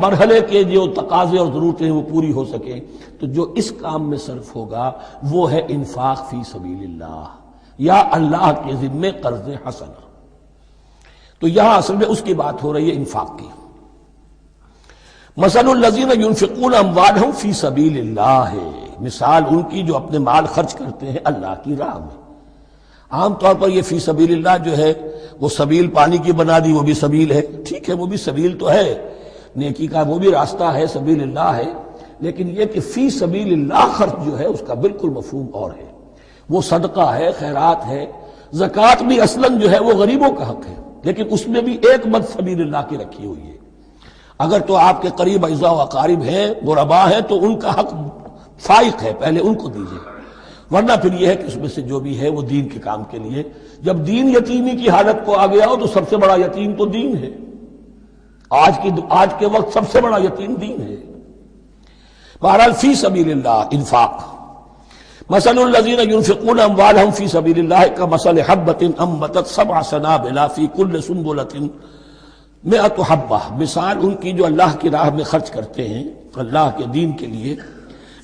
مرحلے کے جو تقاضے اور ضرورتیں ہیں وہ پوری ہو سکیں تو جو اس کام میں صرف ہوگا وہ ہے انفاق فی سبیل اللہ یا اللہ کے ذمے قرض حسنہ۔ تو یہاں اصل میں اس کی بات ہو رہی ہے انفاق کی۔ مثل الذین ينفقون اموالهم فی سبیل اللہ ہے، مثال ان کی جو اپنے مال خرچ کرتے ہیں اللہ کی راہ میں۔ عام طور پر یہ فی سبیل اللہ جو ہے وہ سبیل پانی کی بنا دی، وہ بھی سبیل ہے، ٹھیک ہے، وہ بھی سبیل تو ہے، نیکی کا وہ بھی راستہ ہے، سبیل اللہ ہے، لیکن یہ کہ فی سبیل اللہ خرچ جو ہے اس کا بالکل مفہوم اور ہے۔ وہ صدقہ ہے، خیرات ہے، زکوٰۃ بھی اصلاً جو ہے وہ غریبوں کا حق ہے، لیکن اس میں بھی ایک مد سبیل اللہ کی رکھی ہوئی ہے۔ اگر تو آپ کے قریب اعزاء و اقارب ہیں، غرباء ہیں، تو ان کا حق فائق ہے، پہلے ان کو دیجیے، ورنہ پھر یہ ہے کہ اس میں سے جو بھی ہے وہ دین کے کام کے لیے۔ جب دین یتیمی کی حالت کو آ گیا ہو تو سب سے بڑا یتیم تو دین ہے، آج کے وقت سب سے بڑا یتیم دین ہے۔ بہرحال فی سبیل اللہ انفاق، مثل الذین ينفقون اموالهم فی سبیل اللہ کمثل حبۃ انبتت سبع سنابل فی کل سنبلۃ مئۃ حبہ، مثال ان کی جو اللہ کی راہ میں خرچ کرتے ہیں اللہ کے دین کے لیے،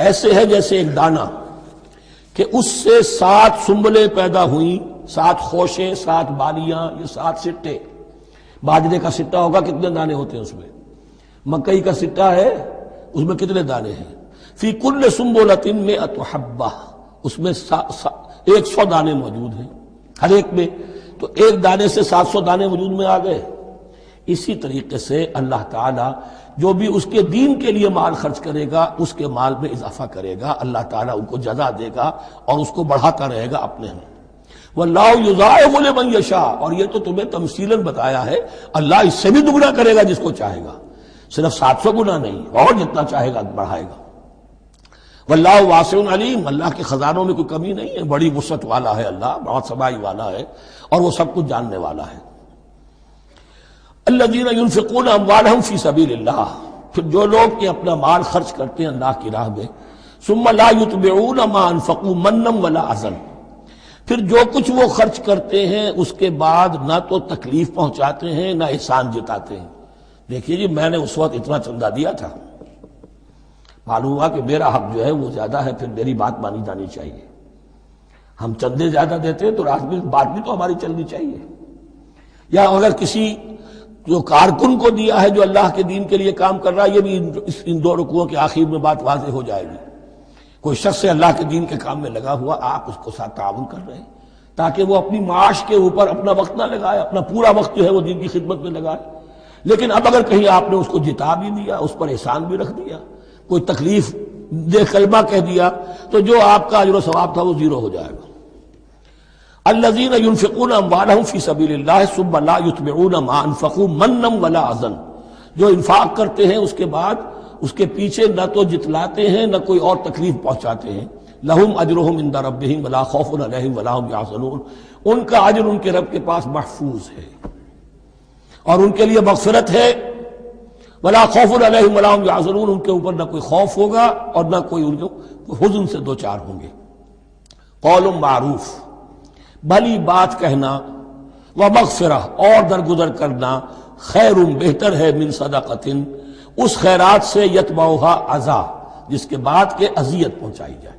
ایسے ہے جیسے ایک دانہ کہ اس سے 7 سنبلیں پیدا ہوئیں، 7 خوشیں، 7 بالیاں، یہ 7 سٹے۔ باجرے کا سٹا ہوگا کتنے دانے ہوتے ہیں اس میں، مکئی کا سٹا ہے اس میں کتنے دانے ہیں، فی کل سنبلۃ مئۃ حبہ، اس میں 100 دانے موجود ہیں ہر ایک میں، تو ایک دانے سے 700 دانے وجود میں آ گئے۔ اسی طریقے سے اللہ تعالیٰ جو بھی اس کے دین کے لیے مال خرچ کرے گا اس کے مال میں اضافہ کرے گا، اللہ تعالیٰ ان کو جزا دے گا اور اس کو بڑھاتا رہے گا اپنے ہاں۔ واللہ یضاعف لمن یشاء، اور یہ تو تمہیں تمثیلاً بتایا ہے، اللہ اس سے بھی دگنا کرے گا جس کو چاہے گا، صرف 700 گنا نہیں، اور جتنا چاہے گا بڑھائے گا۔ واللہ واسع علیم، اللہ کے خزانوں میں کوئی کمی نہیں ہے، بڑی وسعت والا ہے اللہ، بہت سمائی والا ہے اور وہ سب کچھ جاننے والا ہے۔ الذین ينفقون اموالهم فی سبیل اللہ، پھر جو لوگ کہ اپنا مال خرچ کرتے ہیں اللہ کی راہ میں، ثم لا يتبعون ما انفقوا منا ولا اذى، پھر جو کچھ وہ خرچ کرتے ہیں اس کے بعد نہ تو تکلیف پہنچاتے ہیں نہ احسان جتاتے ہیں۔ دیکھیے جی میں نے اس وقت اتنا چندہ دیا تھا، معلوم ہوا کہ میرا حق جو ہے وہ زیادہ ہے، پھر میری بات مانی جانی چاہیے۔ ہم چندے زیادہ دیتے ہیں تو بات بھی تو ہماری چلنی چاہیے۔ یا اگر کسی جو کارکن کو دیا ہے جو اللہ کے دین کے لیے کام کر رہا ہے، یہ بھی ان 2 رکوعوں کے آخر میں بات واضح ہو جائے گی۔ کوئی شخص اللہ کے دین کے کام میں لگا ہوا، آپ اس کو ساتھ تعاون کر رہے ہیں تاکہ وہ اپنی معاش کے اوپر اپنا وقت نہ لگائے، اپنا پورا وقت جو ہے وہ دین کی خدمت میں لگائے۔ لیکن اب اگر کہیں آپ نے اس کو جتا بھی دیا، اس پر احسان بھی رکھ دیا، کوئی تکلیف دے کلمہ کہہ دیا، تو جو آپ کا اجر و ثواب تھا وہ 0 ہو جائے گا۔ الذین ينفقون اموالهم فی سبیل اللہ ثم لا یتبعون ما انفقوا منا ولا اذى، جو انفاق کرتے ہیں اس کے بعد اس کے پیچھے نہ تو جتلاتے ہیں نہ کوئی اور تکلیف پہنچاتے ہیں۔ لہم اجرہم عند ربہم ولا خوف علیہم ولا هم یحزنون، ان کا اجر ان کے رب کے پاس محفوظ ہے اور ان کے لیے مغفرت ہے۔ ولا خوف علیہم ولا هم یحزنون، ان کے اوپر نہ کوئی خوف ہوگا اور نہ کوئی ان کو حزن سے دوچار ہوں گے۔ قول معروف، بھلی بات کہنا، ومغفرہ اور درگزر کرنا، خیر بہتر ہے من صدقۃ، اس خیرات سے یتبعھا اذی، جس کے بعد کے اذیت پہنچائی جائے۔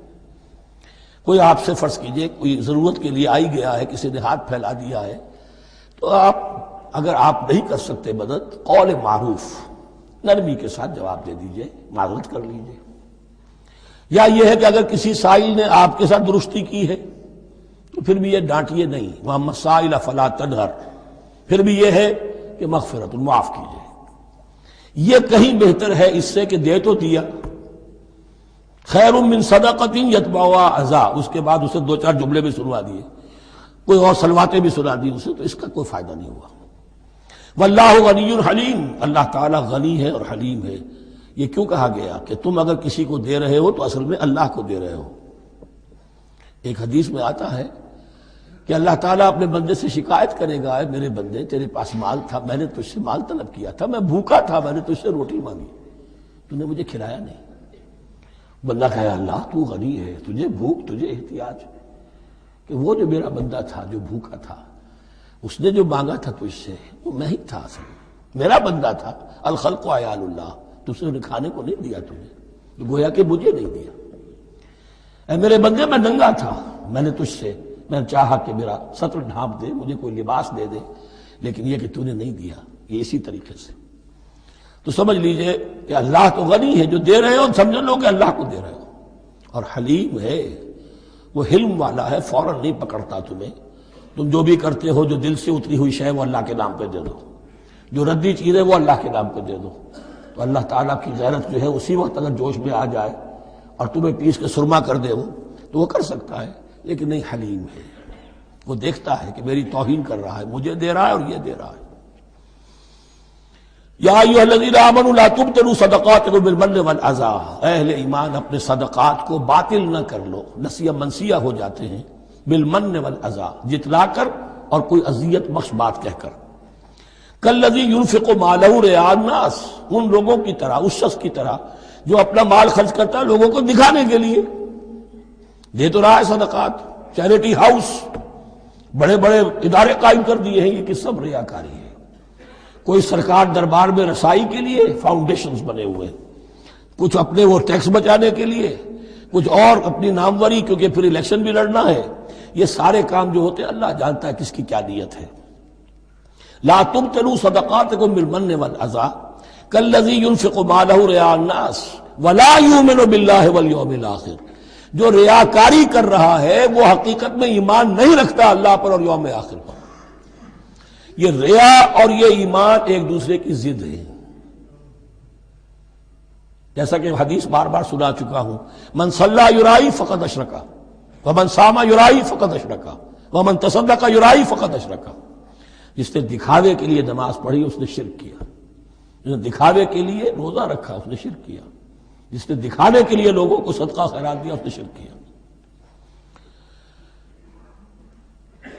کوئی آپ سے فرض کیجئے کوئی ضرورت کے لیے آئی گیا ہے، کسی نے ہاتھ پھیلا دیا ہے، تو آپ اگر آپ نہیں کر سکتے مدد، قول معروف، نرمی کے ساتھ جواب دے دیجئے، معذرت کر لیجئے۔ یا یہ ہے کہ اگر کسی سائل نے آپ کے ساتھ درستی کی ہے تو پھر بھی یہ ڈانٹیے نہیں، وَأَمَّا السَّائِلَ فَلَا تَنْهَرْ، پھر بھی یہ ہے کہ مغفرت، معاف کیجئے۔ یہ کہیں بہتر ہے اس سے کہ دے تو دیا، خیر من صدقۃ یتبعھا اذی، اس کے بعد اسے 2-4 جملے بھی سنوا دیے، کوئی اور سلواتیں بھی سنا دی اسے، تو اس کا کوئی فائدہ نہیں ہوا۔ واللہ غنی حلیم، اللہ تعالیٰ غنی ہے اور حلیم ہے۔ یہ کیوں کہا گیا کہ تم اگر کسی کو دے رہے ہو تو اصل میں اللہ کو دے رہے ہو۔ ایک حدیث میں آتا ہے کہ اللہ تعالیٰ اپنے بندے سے شکایت کرے گا، اے میرے بندے تیرے پاس مال تھا، میں نے تجھ سے مال طلب کیا تھا، میں بھوکا تھا، میں نے تجھ سے روٹی مانگی، تو نے مجھے کھلایا نہیں۔ بندہ کہے اللہ تو غنی ہے، تجھے بھوک، تجھے احتیاج، کہ وہ جو میرا بندہ تھا جو بھوکا تھا، اس نے جو مانگا تھا تجھ سے وہ میں ہی تھا، اصل میرا بندہ تھا۔ الخلق عیال اللہ، تجھ نے کھانے کو نہیں دیا تمہیں، گویا کہ مجھے نہیں دیا۔ اے میرے بندے میں ننگا تھا، میں نے تجھ سے میں نے چاہا کہ میرا سطر ڈھانپ دے، مجھے کوئی لباس دے دے، لیکن یہ کہ تو نے نہیں دیا۔ یہ اسی طریقے سے تو سمجھ لیجئے کہ اللہ تو غنی ہے، جو دے رہے ہو سمجھ لو کہ اللہ کو دے رہے ہو، اور حلیم ہے، وہ حلم والا ہے، فوراً نہیں پکڑتا تمہیں۔ تم جو بھی کرتے ہو، جو دل سے اتری ہوئی شے وہ اللہ کے نام پہ دے دو، جو ردی چیز ہے وہ اللہ کے نام پہ دے دو، تو اللہ تعالیٰ کی غیرت جو ہے اسی وقت اگر جوش میں آ جائے اور تمہیں پیس کے سرما کر دے وہ، تو وہ کر سکتا ہے، لیکن نہیں، حلیم ہے، وہ دیکھتا ہے کہ میری توہین کر رہا ہے، مجھے دے رہا ہے اور یہ دے رہا ہے۔ یا ایھا الذین آمنوا لا تبطلوا صدقاتکم بالمن والاذی، اہل ایمان اپنے صدقات کو باطل نہ کر لو، نسیہ منسیہ ہو جاتے ہیں، بالمن والاذی، جتلا کر اور کوئی اذیت بخش بات کہہ کر۔ کالذی ينفق مالہ رئاء الناس، ان لوگوں کی طرح، اس شخص کی طرح جو اپنا مال خرچ کرتا ہے لوگوں کو دکھانے کے لیے، دے تو رہا ہے صدقات، چیریٹی ہاؤس، بڑے بڑے ادارے قائم کر دیے ہیں، یہ کہ سب ریاکاری ہے۔ کوئی سرکار دربار میں رسائی کے لیے فاؤنڈیشنز بنے ہوئے، کچھ اپنے وہ ٹیکس بچانے کے لیے، کچھ اور اپنی ناموری، کیونکہ پھر الیکشن بھی لڑنا ہے۔ یہ سارے کام جو ہوتے ہیں اللہ جانتا ہے کس کی کیا نیت ہے۔ لا تبطلوا صدقاتکم بالمن والاذی کالذی ينفق مالہ رئاء الناس ولا یؤمن باللہ والیوم الآخر، جو ریاکاری کر رہا ہے وہ حقیقت میں ایمان نہیں رکھتا اللہ پر اور یوم آخر پر۔ یہ ریا اور یہ ایمان ایک دوسرے کی ضد ہے، جیسا کہ حدیث بار بار سنا چکا ہوں، من صلی یرائی فقد اشرک ومن صام یرائی فقد اشرک ومن تصدق یرائی فقد اشرک۔ جس نے دکھاوے کے لیے نماز پڑھی اس نے شرک کیا، جس نے دکھاوے کے لیے روزہ رکھا اس نے شرک کیا، جس نے دکھانے کے لیے لوگوں کو صدقہ خیرات دیا اس نے شرک کیا۔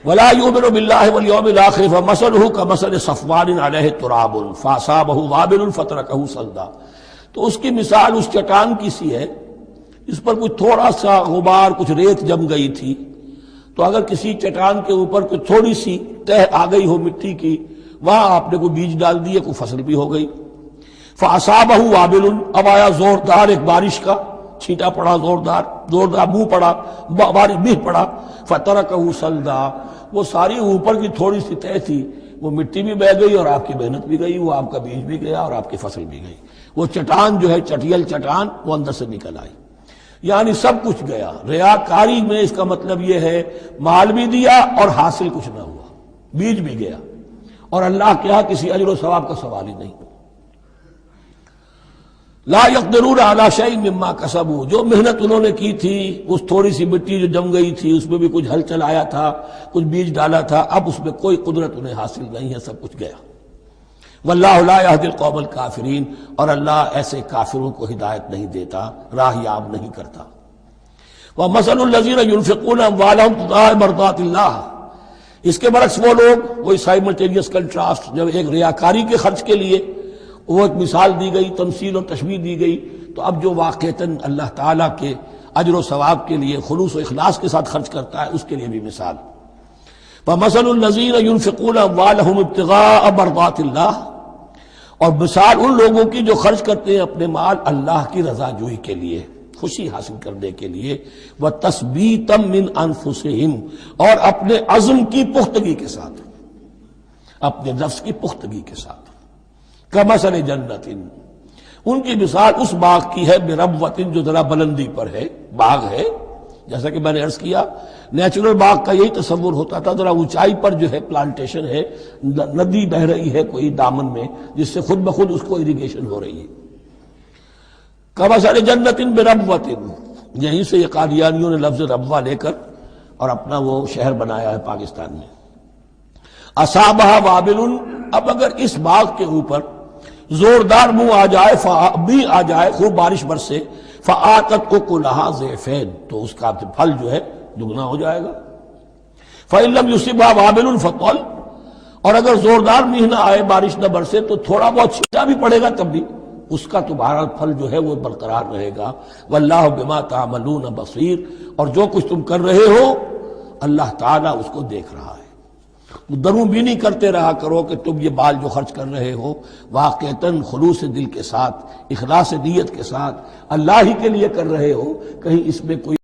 ولا یؤمن باللہ والیوم الآخر فمثلہ کمثل صفوان علیہ تراب فاصابہ وابل فترکہ صلدا، تو اس کی مثال اس چٹان کی سی ہے، اس پر کچھ تھوڑا سا غبار، کچھ ریت جم گئی تھی، تو اگر کسی چٹان کے اوپر کوئی تھوڑی سی تہ آ گئی ہو مٹی کی، وہاں آپ نے کوئی بیج ڈال دیے، کوئی فصل بھی ہو گئی۔ فاصابہ وابل، اب آیا زوردار ایک بارش کا چھینٹا پڑا، زوردار منہ پڑا، بارش بھی پڑا، فترکہ صلدا، وہ ساری اوپر کی تھوڑی سی تہ تھی، وہ مٹی بھی بہہ گئی اور آپ کی محنت بھی گئی، وہ آپ کا بیج بھی گیا اور آپ کی فصل بھی گئی۔ وہ چٹان جو ہے چٹیل چٹان وہ اندر سے نکل آئی، یعنی سب کچھ گیا۔ ریاکاری میں اس کا مطلب یہ ہے مال بھی دیا اور حاصل کچھ نہ ہوا، بیج بھی گیا، اور اللہ کے ہاں کسی اجر و ثواب کا سوال ہی نہیں۔ لا یقدرون علی شیء مما کسبوا، جو محنت انہوں نے کی تھی، اس تھوڑی سی مٹی جو جم گئی تھی اس میں بھی کچھ ہل چلایا تھا، کچھ بیج ڈالا تھا، اب اس میں کوئی قدرت انہیں حاصل نہیں ہے، سب کچھ گیا۔ واللہ لا یہدی القوم الکافرین، اور اللہ ایسے کافروں کو ہدایت نہیں دیتا، راہ یاب نہیں کرتا۔ ومثل الذین ينفقون اموالهم ابتغاء مرضات اللہ، اس کے برعکس وہ لوگ، وہی سائملٹینیس کنٹراسٹ، جب ایک ریاکاری کے خرچ کے لیے وہ ایک مثال دی گئی، تمثیل اور تشبیہ دی گئی، تو اب جو واقعتاً اللہ تعالیٰ کے اجر و ثواب کے لیے خلوص و اخلاص کے ساتھ خرچ کرتا ہے اس کے لیے بھی مثال۔ فمثل الذین ينفقون اموالهم ابتغاء مرضات اللہ، اور مثال ان لوگوں کی جو خرچ کرتے ہیں اپنے مال اللہ کی رضا جوئی کے لیے، خوشی حاصل کرنے کے لیے، وَتَثْبِيتًا مِّنْ أَنفُسِهِمْ، اور اپنے عزم کی پختگی کے ساتھ، اپنے نفس کی پختگی کے ساتھ۔ کمثل جنت، ان کی مثال اس باغ کی ہے، بربوۃ، جو ذرا بلندی پر ہے، باغ ہے، جیسا کہ میں نے عرض کیا نیچرل باغ کا یہی تصور ہوتا تھا، ذرا اونچائی پر جو ہے پلانٹیشن ہے، ندی بہہ رہی ہے کوئی دامن میں جس سے خود بخود اس کو اریگیشن ہو رہی ہے۔ کمثل جنت بربوۃ، یہیں سے یہ قادیانیوں نے لفظ ربوہ لے کر اور اپنا وہ شہر بنایا ہے پاکستان میں۔ اصابہ وابل، اب اگر اس باغ کے اوپر زوردار منہ آ جائے، بھی آ جائے، خوب بارش برسے، فآتت اکلھا ضعفین، تو اس کا پھل جو ہے دگنا ہو جائے گا۔ فإن لم يصبها وابل فطل، اور اگر زوردار میہ نہ آئے، بارش نہ برسے، تو تھوڑا بہت چھینٹا بھی پڑے گا تب بھی اس کا تو بہرحال پھل جو ہے وہ برقرار رہے گا۔ واللہ بما تعملون بصیر، اور جو کچھ تم کر رہے ہو اللہ تعالیٰ اس کو دیکھ رہا ہے۔ دروں بھی نہیں کرتے رہا کرو کہ تم یہ مال جو خرچ کر رہے ہو واقعتاً خلوص دل کے ساتھ، اخلاص نیت کے ساتھ اللہ ہی کے لیے کر رہے ہو، کہیں اس میں کوئی